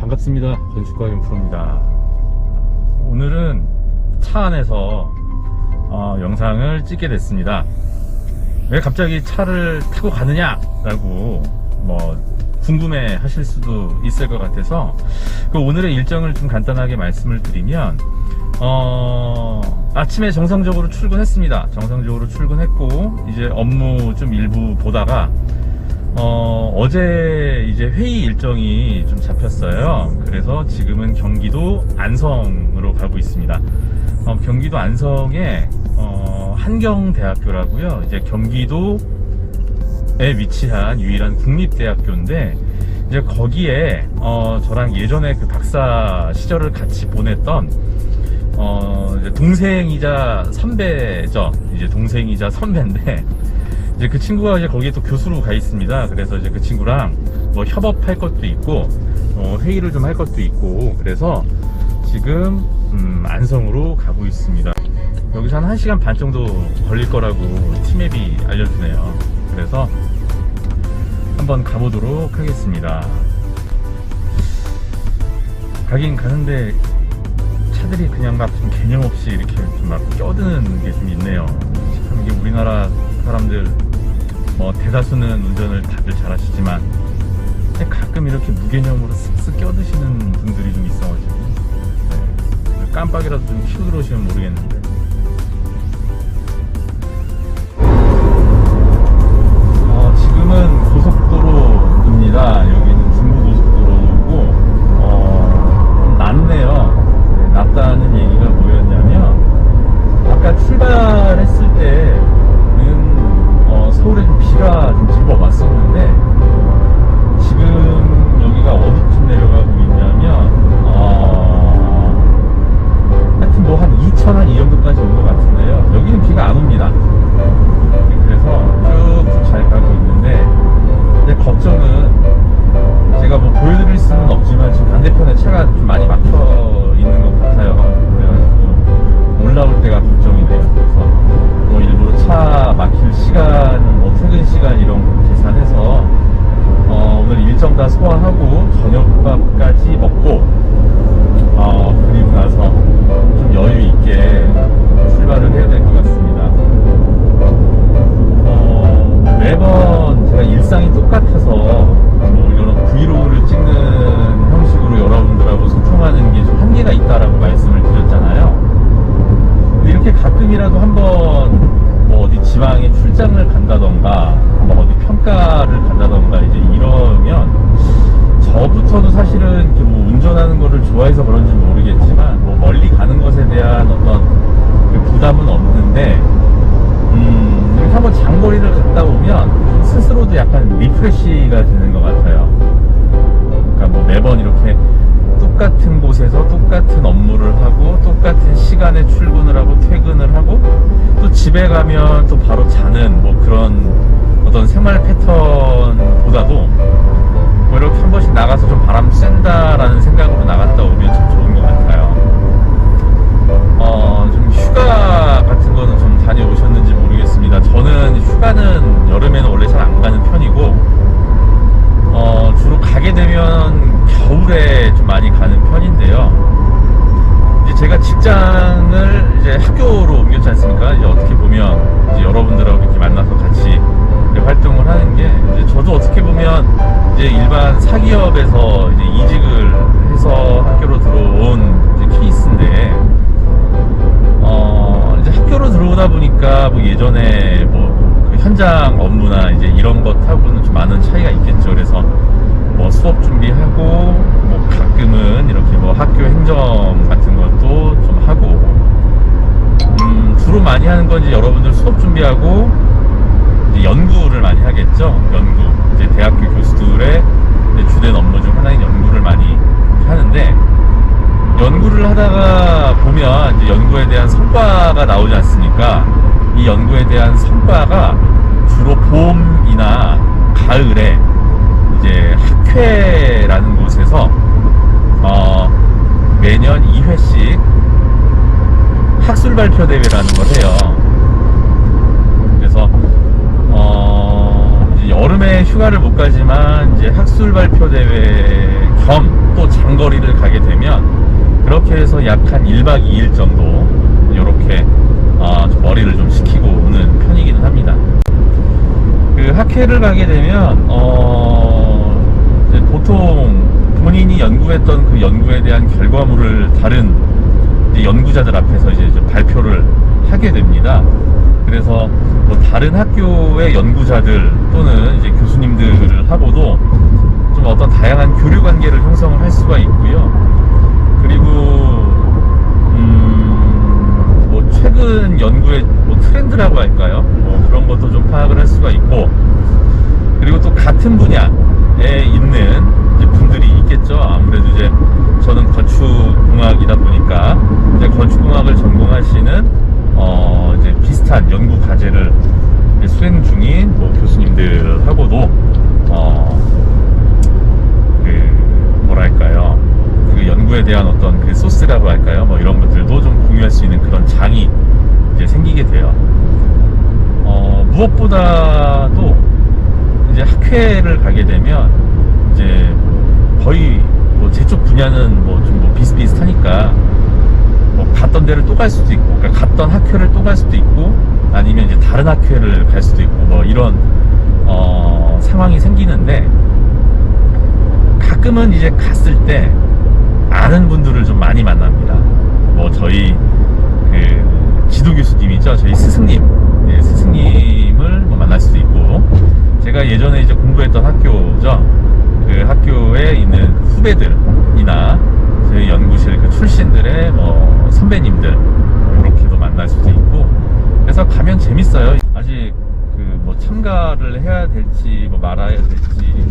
반갑습니다. 건축가 윤프로입니다. 오늘은 차 안에서 영상을 찍게 됐습니다. 왜 갑자기 차를 타고 가느냐 라고 궁금해 하실 수도 있을 것 같아서 오늘의 일정을 좀 간단하게 말씀을 드리면 아침에 정상적으로 출근했습니다. 정상적으로 출근했고 이제 업무 좀 일부 보다가 어제 이제 회의 일정이 좀 잡혔어요. 그래서 지금은 경기도 안성으로 가고 있습니다. 경기도 안성에 한경대학교라고요. 이제 경기도에 위치한 유일한 국립대학교인데 이제 거기에 저랑 예전에 그 박사 시절을 같이 보냈던 이제 동생이자 선배죠. 이제 동생이자 선배인데 이제 그 친구가 이제 거기에 또 교수로 가 있습니다. 그래서 이제 그 친구랑 협업할 것도 있고 회의를 좀 할 것도 있고 그래서 지금 안성으로 가고 있습니다. 여기서 한 1시간 반 정도 걸릴 거라고 티맵이 알려주네요. 그래서 한번 가보도록 하겠습니다. 가긴 가는데 차들이 그냥 막 좀 개념 없이 이렇게 좀 막 껴드는 게 좀 있네요. 참 이게 우리나라 사람들 대다수는 운전을 다들 잘하시지만 가끔 이렇게 무개념으로 쓱쓱 껴드시는 분들이 좀 있어가지고 깜빡이라도 좀 켜고 들어오시면 모르겠는데 지금은 고속도로입니다. 여기는 중부고속도로고 좀 낮네요. 낮다는 얘기가 뭐였냐면 아까 출발했을 때는 서울에 좀 비가 좀 집어왔었는데 지금 여기가 어디쯤 내려가고 있냐면 하여튼 한 이천 이 정도까지 온 것 같은데요. 여기는 비가 안 옵니다. 그래서 쭉 잘 가고 있는데 이제 걱정은 제가 보여드릴 수는 없지만 지금 반대편에 차가 좀 많이 막혀 있는 것 같아요. 그래가지고 올라올 때가 걱정이네요. 그래서 일부러 차 막힐 시간, 퇴근 시간 이런 거 계산해서 오늘 일정 다 소화하고 저녁밥까지 먹고 그리고 나서 좀 여유 있게 출발을 해야 될 것 같습니다. 매번 제가 일상이 똑같아서 이런 브이로그를 찍는 형식으로 여러분들하고 소통하는 게 좀 한계가 있다라고 말씀을 드렸잖아요. 근데 이렇게 가끔이라도 한번 어디 지방에 출장을 간다던가 어디 평가를 간다던가 이제 이러면 저부터도 사실은 이렇게 운전하는 거를 좋아해서 그런지 모르겠지만 멀리 가는 것에 대한 어떤 그 부담은 없는데 이렇게 한번 장거리를 갔다 오면 스스로도 약간 리프레시가 되는 것 같아요. 그러니까 매번 이렇게 똑같은 곳에서 똑같은 업무를 하고 똑같은 시간에 출근을 하고 퇴근을 하고 또 집에 가면 또 바로 자는 그런 어떤 생활 패턴보다도 이렇게 한 번씩 나가서 좀 바람 쐰다라는 생각으로 나갔다 오면 참 좋은 것 같아요. 좀 휴가 같은 거는 좀 다녀오셨는지 모르겠습니다. 저는 휴가는 여름에는 원래 잘 안 가는 편이고 주로 가게 되면 겨울에 좀 많이 가는 편인데요. 이제 제가 직장을 이제 학교로 옮겼지 않습니까? 이제 어떻게 보면 이제 여러분들하고 이렇게 만나서 같이 활동을 하는 게 이제 저도 어떻게 보면 이제 일반 사기업에서 이제 이직을 해서 학교로 들어온 이제 케이스인데 이제 학교로 들어오다 보니까 예전에 그 현장 업무나 이제 이런 것하고는 좀 많은 차이가 있겠죠. 그래서 수업 준비하고 가끔은 이렇게 학교 행정 같은 것도 좀 하고 주로 많이 하는 건 이제 여러분들 수업 준비하고 이제 연구를 많이 하겠죠. 연구 이제 대학교 교수들의 이제 주된 업무 중 하나인 연구를 많이 하는데 연구를 하다가 보면 이제 연구에 대한 성과가 나오지 않습니까? 이 연구에 대한 성과가 주로 봄이나 가을에 이제 학회라는 곳에서 매년 2회씩 학술 발표 대회라는 걸 해요. 그래서 이제 여름에 휴가를 못 가지만 이제 학술 발표 대회 겸 또 장거리를 가게 되면 그렇게 해서 약 한 1박 2일 정도 이렇게 좀 머리를 좀 식히고 오는 편이기는 합니다. 그 학회를 가게 되면 이제 보통 본인이 연구했던 그 연구에 대한 결과물을 다른 이제 연구자들 앞에서 이제 좀 발표를 하게 됩니다. 그래서 뭐 다른 학교의 연구자들 또는 이제 교수님들을 하고도 좀 어떤 다양한 교류 관계를 형성을 할 수가 있고요. 그리고 뭐 최근 연구의 뭐 트렌드라고 할까요? 뭐 그런 것도 좀 파악을 할 수가 있고, 그리고 또 같은 분야에 있는 이제 분들이 있겠죠. 아무래도 이제 저는 건축공학이다 보니까 이제 건축공학을 전공하시는 이제 비슷한 연구 과제를 수행 중인 뭐 교수님들하고도 뭐랄까요, 그 연구에 대한 어떤 그 소스라고 할까요, 뭐 이런 것들도 좀 공유할 수 있는 그런 장이 이제 생기게 돼요. 무엇보다도 이제 학회를 가게 되면 이제 거의 뭐 제 쪽 분야는 뭐 좀 뭐 비슷비슷하니까 뭐 갔던 데를 또 갈 수도 있고, 그러니까 갔던 학회를 또 갈 수도 있고, 아니면 이제 다른 학회를 갈 수도 있고, 뭐 이런 상황이 생기는데, 가끔은 이제 갔을 때 아는 분들을 좀 많이 만납니다. 뭐 저희 그 지도 교수님이죠, 저희 스승님, 네, 스승님을 뭐 만날 수도 있고, 제가 예전에 이제 공부했던 학교죠, 그 학교에 있는 그 후배들이나 저희 연구실 그 출신들의 뭐 선배님들 이렇게도 만날 수도 있고, 그래서 가면 재밌어요. 아직 그 뭐 참가를 해야 될지 뭐 말아야 될지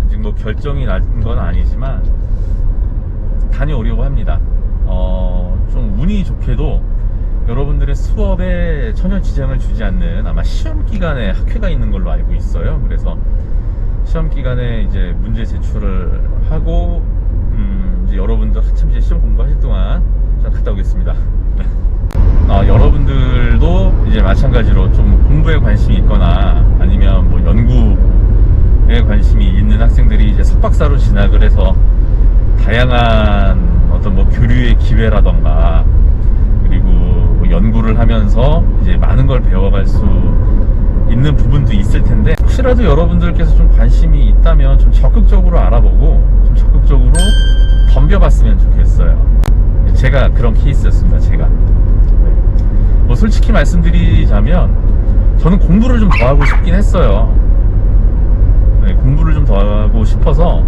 아직 뭐 결정이 난 건 아니지만 다녀오려고 합니다. 좀 운이 좋게도 여러분들의 수업에 전혀 지장을 주지 않는 아마 시험 기간에 학회가 있는 걸로 알고 있어요. 그래서 시험 기간에 이제 문제 제출을 하고 이제 여러분들 한참 이제 시험 공부하실 동안 자, 갔다 오겠습니다. 여러분들도 이제 마찬가지로 좀 공부에 관심이 있거나 아니면 뭐 연구에 관심이 있는 학생들이 이제 석박사로 진학을 해서 다양한 어떤 뭐 교류의 기회라던가, 그리고 뭐 연구를 하면서 이제 많은 걸 배워갈 수 있는 부분도 있을 텐데, 혹시라도 여러분들께서 좀 관심이 있다면 좀 적극적으로 알아보고 좀 적극적으로 덤벼봤으면 좋겠어요. 제가 그런 케이스였습니다. 제가 뭐 솔직히 말씀드리자면 저는 공부를 좀 더 하고 싶긴 했어요. 네, 공부를 좀 더 하고 싶어서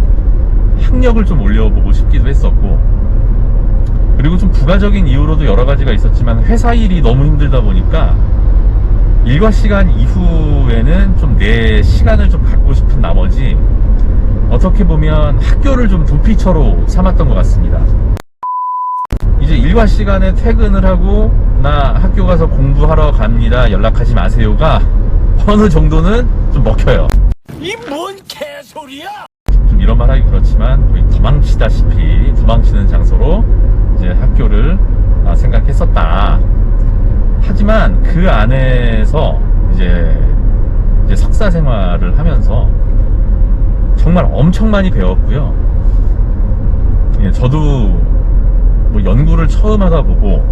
학력을 좀 올려보고 싶기도 했었고, 그리고 좀 부가적인 이유로도 여러 가지가 있었지만 회사 일이 너무 힘들다 보니까 일과 시간 이후에는 좀 내 시간을 좀 갖고 싶은 나머지 어떻게 보면 학교를 좀 도피처로 삼았던 것 같습니다. 이제 일과 시간에 퇴근을 하고 나 학교 가서 공부하러 갑니다, 연락하지 마세요가 어느 정도는 좀 먹혀요. 이 뭔 개소리야! 좀 이런 말 하기 그렇지만 거의 도망치는 장소로 이제 학교를 생각했었다. 하지만 그 안에서 이제 석사 생활을 하면서 정말 엄청 많이 배웠고요. 예, 저도 뭐 연구를 처음 하다 보고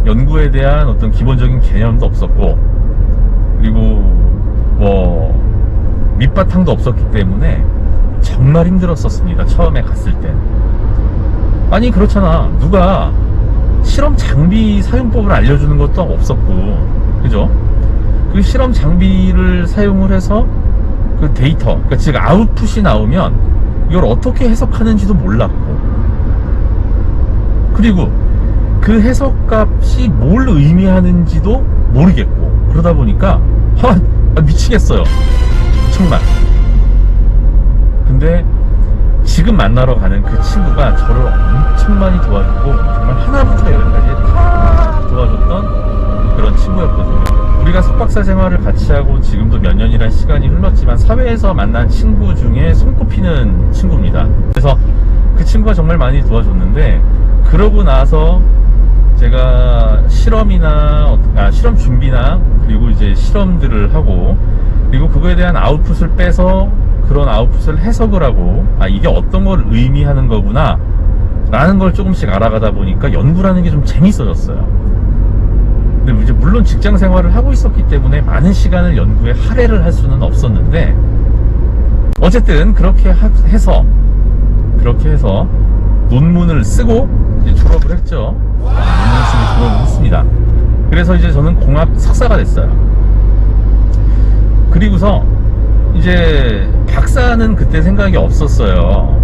연구에 대한 어떤 기본적인 개념도 없었고, 그리고 뭐 밑바탕도 없었기 때문에 정말 힘들었었습니다. 처음에 갔을 때. 아니 그렇잖아, 누가 실험 장비 사용법을 알려주는 것도 없었고, 그죠? 그 실험 장비를 사용을 해서 그 데이터, 그러니까 즉 아웃풋이 나오면 이걸 어떻게 해석하는지도 몰랐고, 그리고 그 해석값이 뭘 의미하는지도 모르겠고, 그러다 보니까 미치겠어요 정말. 근데 지금 만나러 가는 그 친구가 저를 엄청 많이 도와주고 정말 하나부터 열까지 다 도와줬던 그런 친구였거든요. 우리가 석박사 생활을 같이 하고 지금도 몇 년이란 시간이 흘렀지만 사회에서 만난 친구 중에 손꼽히는 친구입니다. 그래서 그 친구가 정말 많이 도와줬는데, 그러고 나서 제가 실험 준비나 그리고 이제 실험들을 하고, 그리고 그거에 대한 아웃풋을 빼서 그런 아웃풋을 해석을 하고, 아, 이게 어떤 걸 의미하는 거구나 라는 걸 조금씩 알아가다 보니까 연구라는 게 좀 재밌어졌어요. 근데 이제 물론 직장 생활을 하고 있었기 때문에 많은 시간을 연구에 할애를 할 수는 없었는데, 어쨌든 그렇게 해서 논문을 쓰고 이제 졸업을 했죠. 논문을 쓰고 졸업을 했습니다. 그래서 이제 저는 공학 석사가 됐어요. 그리고서 이제 박사는 그때 생각이 없었어요.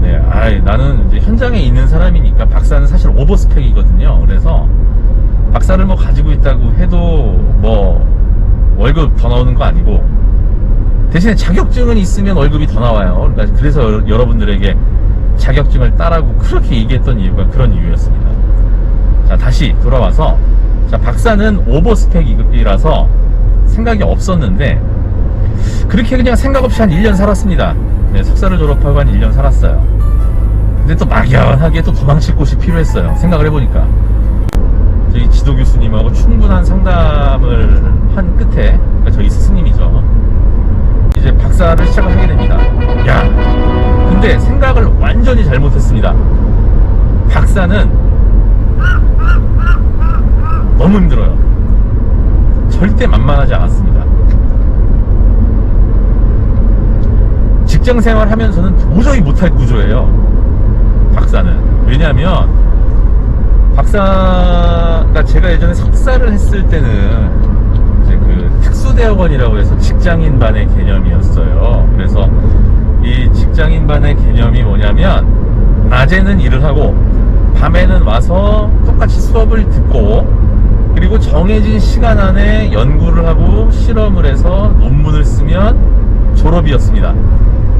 네, 나는 이제 현장에 있는 사람이니까 박사는 사실 오버스펙이거든요. 그래서 박사를 뭐 가지고 있다고 해도 뭐 월급 더 나오는 거 아니고, 대신에 자격증은 있으면 월급이 더 나와요. 그러니까 그래서 여러분들에게 자격증을 따라고 그렇게 얘기했던 이유가 그런 이유였습니다. 자, 다시 돌아와서, 자, 박사는 오버스펙이라서 생각이 없었는데, 그렇게 그냥 생각 없이 한 1년 살았습니다. 네, 석사를 졸업하고 한 1년 살았어요. 근데 또 막연하게 또 도망칠 곳이 필요했어요. 생각을 해보니까. 저희 지도 교수님하고 충분한 상담을 한 끝에, 그러니까 저희 스승님이죠. 이제 박사를 시작을 하게 됩니다. 야, 근데 생각을 완전히 잘못했습니다. 박사는 너무 힘들어요. 절대 만만하지 않았습니다. 직장 생활 하면서는 도저히 못할 구조예요. 박사는. 왜냐하면 박사가, 제가 예전에 석사를 했을 때는 이제 그 특수대학원이라고 해서 직장인반의 개념이었어요. 그래서 이 직장인반의 개념이 뭐냐면, 낮에는 일을 하고 밤에는 와서 똑같이 수업을 듣고, 그리고 정해진 시간 안에 연구를 하고 실험을 해서 논문을 쓰면 졸업이었습니다.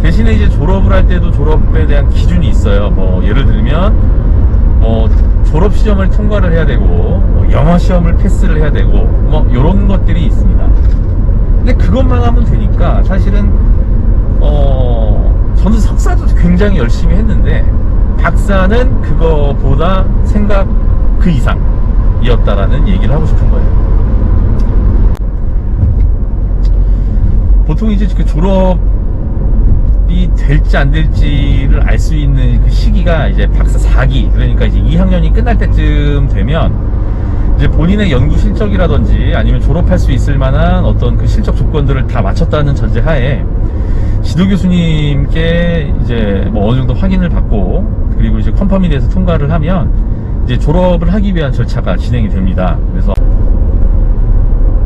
대신에 이제 졸업을 할 때도 졸업에 대한 기준이 있어요. 뭐 예를 들면 뭐 졸업 시험을 통과를 해야 되고, 뭐 영어 시험을 패스를 해야 되고, 뭐 이런 것들이 있습니다. 근데 그것만 하면 되니까 사실은 저는 석사도 굉장히 열심히 했는데, 박사는 그거보다 생각 그 이상이었다라는 얘기를 하고 싶은 거예요. 보통 이제 그 졸업이 될지 안 될지를 알 수 있는 그 시기가 이제 박사 4기, 그러니까 이제 2학년이 끝날 때쯤 되면, 이제 본인의 연구 실적이라든지 아니면 졸업할 수 있을 만한 어떤 그 실적 조건들을 다 마쳤다는 전제하에 지도 교수님께 이제 뭐 어느 정도 확인을 받고, 그리고 이제 컨펌이 돼서 통과를 하면 이제 졸업을 하기 위한 절차가 진행이 됩니다. 그래서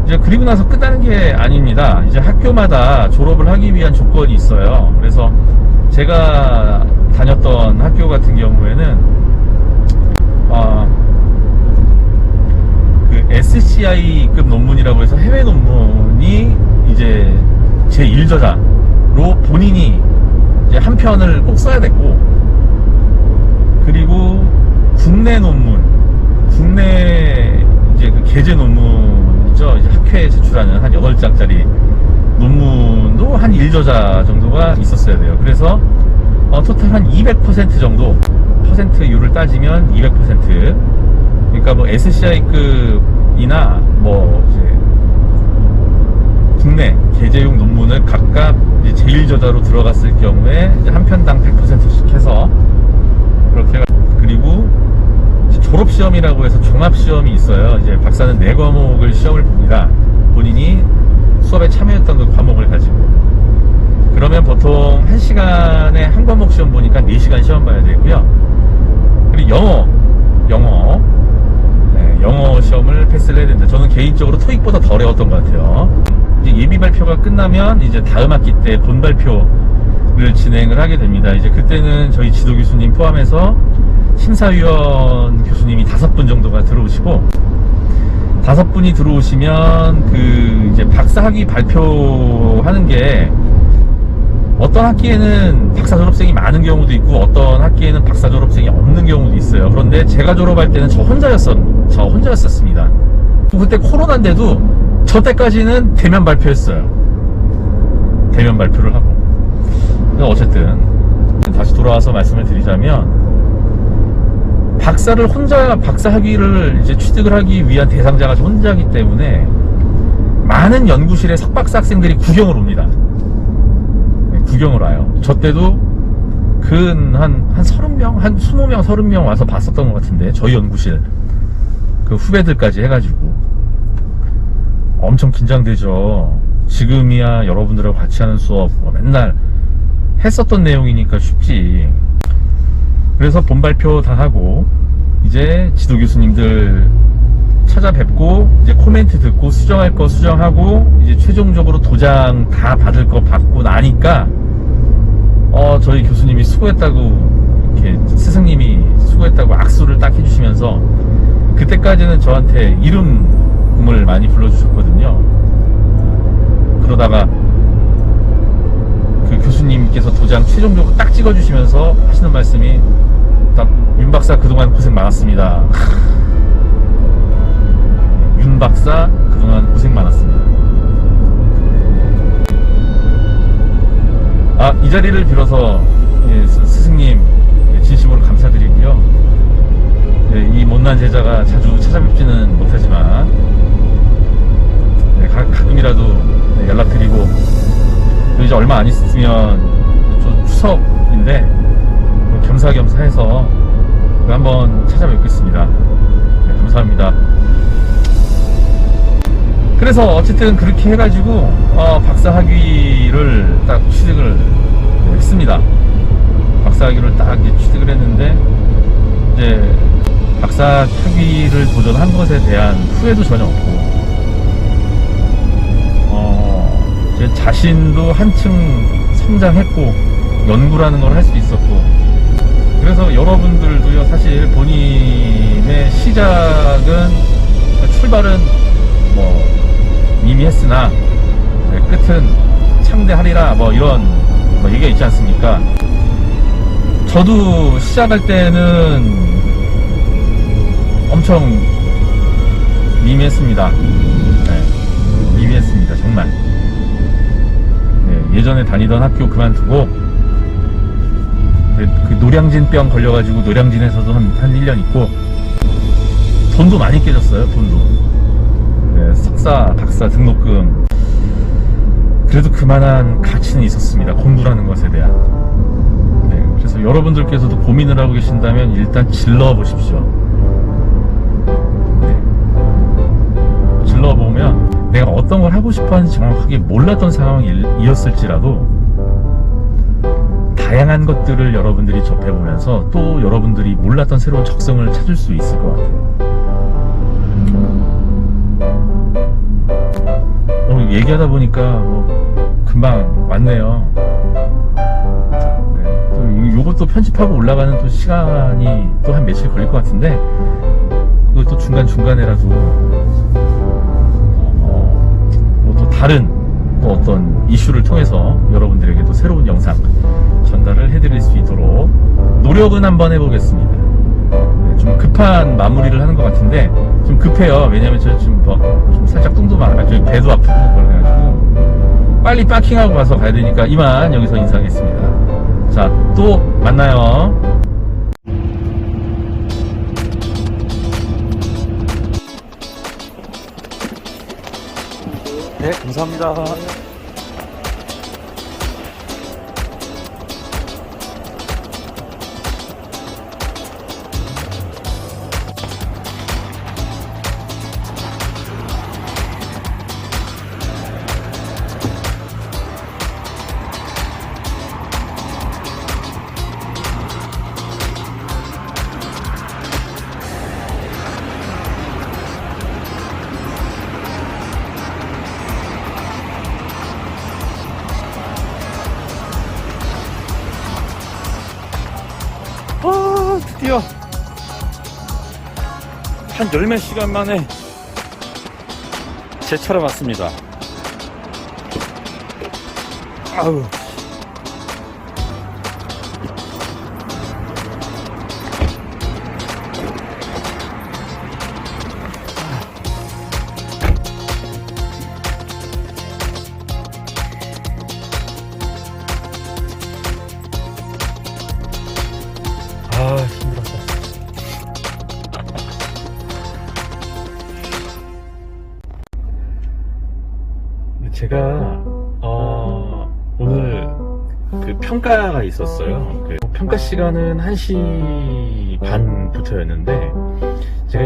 이제 그리고 나서 끝나는 게 아닙니다. 이제 학교마다 졸업을 하기 위한 조건이 있어요. 그래서 제가 다녔던 학교 같은 경우에는 그 SCI급 논문이라고 해서 해외 논문이 이제 제 1저자로 본인이 이제 한 편을 꼭 써야 됐고, 그리고 국내 논문, 국내 이제 그 계제 논문이죠. 이제 학회에 제출하는 한 8장짜리 논문도 한 1저자 정도가 있었어야 돼요. 그래서 토탈 한 200% 정도, 퍼센트율을 따지면 200%. 그러니까 뭐 SCI급이나 뭐 이제 국내 계제용 논문을 각각 이제 제1저자로 들어갔을 경우에 이제 한 편당 100%씩 해서 그렇게, 그리고 졸업시험이라고 해서 종합시험이 있어요. 이제 박사는 4과목을 시험을 봅니다. 본인이 수업에 참여했던 그 과목을 가지고. 그러면 보통 1시간에 한 과목 시험 보니까 4시간 시험 봐야 되고요. 그리고 영어 시험을 패스를 해야 된다. 저는 개인적으로 토익보다 더 어려웠던 것 같아요. 이제 예비 발표가 끝나면 이제 다음 학기 때 본 발표를 진행을 하게 됩니다. 이제 그때는 저희 지도 교수님 포함해서 심사위원 교수님이 5분 정도가 들어오시고, 5분이 들어오시면 그 이제 박사학위 발표하는 게, 어떤 학기에는 박사 졸업생이 많은 경우도 있고 어떤 학기에는 박사 졸업생이 없는 경우도 있어요. 그런데 제가 졸업할 때는 저 혼자였었습니다. 그때 코로나인데도 저 때까지는 대면 발표했어요. 대면 발표를 하고. 어쨌든 다시 돌아와서 말씀을 드리자면, 박사 학위를 이제 취득을 하기 위한 대상자가 저 혼자이기 때문에 많은 연구실에 석박사 학생들이 구경을 옵니다. 구경을 와요. 저 때도 한 30명, 한 20명, 30명 와서 봤었던 것 같은데, 저희 연구실. 그 후배들까지 해가지고. 엄청 긴장되죠. 지금이야 여러분들하고 같이 하는 수업, 맨날 했었던 내용이니까 쉽지. 그래서 본발표 다 하고, 이제 지도 교수님들 찾아뵙고, 이제 코멘트 듣고, 수정할 거 수정하고, 이제 최종적으로 도장 다 받을 거 받고 나니까, 저희 교수님이 수고했다고, 이렇게 스승님이 수고했다고 악수를 딱 해주시면서, 그때까지는 저한테 이름을 많이 불러주셨거든요. 그러다가 그 교수님께서 도장 최종적으로 딱 찍어주시면서 하시는 말씀이 딱, 윤 박사 그동안 고생 많았습니다. 윤 박사 그동안 고생 많았습니다. 이 자리를 빌어서 스승님 진심으로 감사드리고요. 이 못난 제자가 자주 찾아뵙지는 못하지만 가끔이라도 연락드리고, 이제 얼마 안 있으면 추석인데 겸사겸사해서 한번 찾아뵙겠습니다. 감사합니다. 그래서 어쨌든 그렇게 해가지고 박사 학위를 딱 취득을 했습니다. 박사 학위를 딱 취득을 했는데, 이제 박사 학위를 도전한 것에 대한 후회도 전혀 없고, 제 자신도 한층 성장했고, 연구라는 걸 할 수 있었고, 그래서 여러분들도요, 사실 본인의 시작은, 출발은 미미했으나 끝은 창대하리라, 이런 얘기가 있지 않습니까? 저도 시작할 때는 엄청 미미했습니다. 미미했습니다, 정말. 예전에 다니던 학교 그만두고, 그 노량진병 걸려가지고 노량진에서도 한 1년 있고, 돈도 많이 깨졌어요, 돈도. 석사, 박사 등록금. 그래도 그만한 가치는 있었습니다, 공부라는 것에 대한. 그래서 여러분들께서도 고민을 하고 계신다면 일단 질러보십시오. 질러보면 내가 어떤 걸 하고 싶어 하는지 정확하게 몰랐던 상황이었을지라도 다양한 것들을 여러분들이 접해보면서 또 여러분들이 몰랐던 새로운 적성을 찾을 수 있을 것 같아요. 얘기하다 보니까 금방 왔네요. 또 요것도 편집하고 올라가는 또 시간이 또 한 며칠 걸릴 것 같은데, 그것도 중간중간에라도 또 다른 또 어떤 이슈를 통해서 여러분들에게도 새로운 영상 전달을 해드릴 수 있도록 노력은 한번 해보겠습니다. 좀 급한 마무리를 하는 것 같은데, 좀 급해요. 왜냐면 저 지금 좀 살짝 뚱도 많아가지고 배도 아프고 그래가지고 빨리 파킹하고 가서 가야 되니까 이만 여기서 인사하겠습니다. 자, 또 만나요. 네, 감사합니다. 드디어 한 열몇 시간 만에 제 차로 왔습니다. 아우. 힘들었다. 제가 오늘 그 평가가 있었어요. 그 평가 시간은 1시 반부터였는데 제가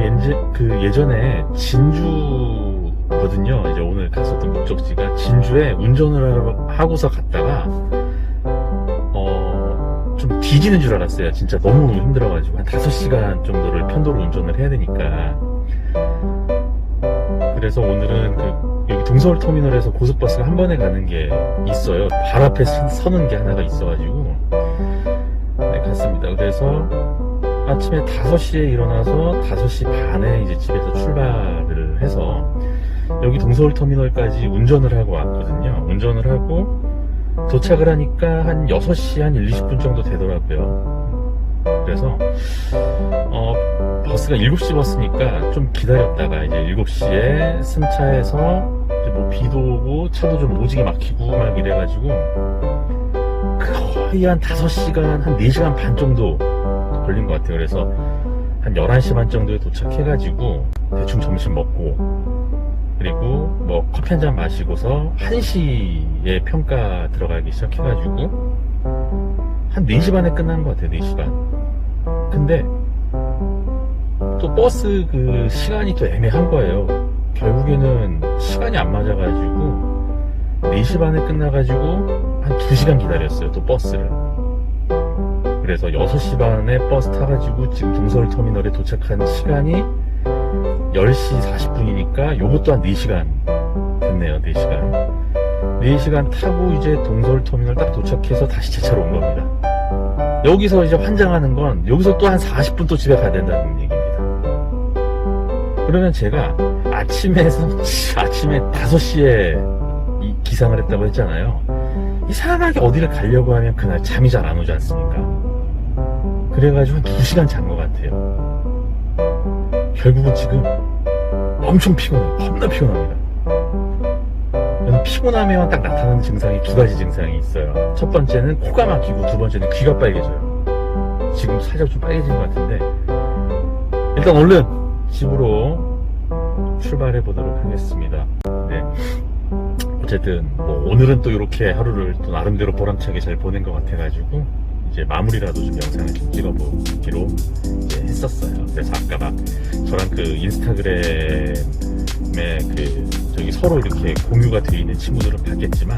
예전에 진주거든요. 이제 오늘 갔었던 목적지가 진주에 운전을 하고서 갔다가 좀 뒤지는 줄 알았어요. 진짜 너무 힘들어가지고 한 5시간 정도를 편도로 운전을 해야 되니까. 그래서 오늘은 여기 동서울터미널에서 고속버스가 한 번에 가는 게 있어요. 바로 앞에 서는 게 하나가 있어가지고 네, 갔습니다. 그래서 아침에 5시에 일어나서 5시 반에 이제 집에서 출발을 해서 여기 동서울터미널까지 운전을 하고 왔거든요. 운전을 하고 도착을 하니까 한 6시 한 1, 20분 정도 되더라고요. 그래서 버스가 7시 버스니까 좀 기다렸다가 이제 7시에 승차해서 이제 뭐 비도 오고 차도 좀 오지게 막히고 막 이래가지고 거의 한 5시간, 한 4시간 반 정도 걸린 것 같아요. 그래서 한 11시 반 정도에 도착해가지고 대충 점심 먹고 그리고 뭐 커피 한 잔 마시고서 1시에 평가 들어가기 시작해가지고 한 4시 반에 끝난 것 같아요. 4시 반. 근데 또 버스 그 시간이 또 애매한 거예요. 결국에는 시간이 안 맞아가지고 4시 반에 끝나가지고 한 2시간 기다렸어요. 또 버스를. 그래서 6시 반에 버스 타가지고 지금 동서울터미널에 도착한 시간이 10시 40분이니까 요것도 한 4시간 됐네요. 4시간. 4시간 타고 이제 동서울터미널 딱 도착해서 다시 제 차로 온 겁니다. 여기서 이제 환장하는 건 여기서 또 한 40분 또 집에 가야 된다는 얘기입니다. 그러면 제가 아침에 5시에 이 기상을 했다고 했잖아요. 이상하게 어디를 가려고 하면 그날 잠이 잘 안 오지 않습니까? 그래가지고 한 2시간 잔 것 같아요. 결국은 지금 엄청 피곤해요. 겁나 피곤합니다. 저는 피곤하면 딱 나타나는 증상이 2가지 증상이 있어요. 첫 번째는 코가 막히고 두 번째는 귀가 빨개져요. 지금 살짝 좀 빨개진 것 같은데 일단 얼른 집으로 출발해 보도록 하겠습니다. 네. 어쨌든 뭐 오늘은 또 이렇게 하루를 또 나름대로 보람차게 잘 보낸 것 같아가지고 이제 마무리라도 좀 영상을 좀 찍어보기로 이제 했었어요. 그래서 아까 막 저랑 그 인스타그램에 그 저기 서로 이렇게 공유가 되어 있는 친구들은 봤겠지만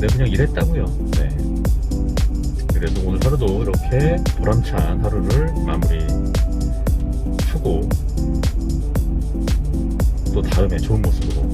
네, 그냥 이랬다고요. 네. 그래서 오늘 하루도 이렇게 보람찬 하루를 마무리하고 또 다음에 좋은 모습으로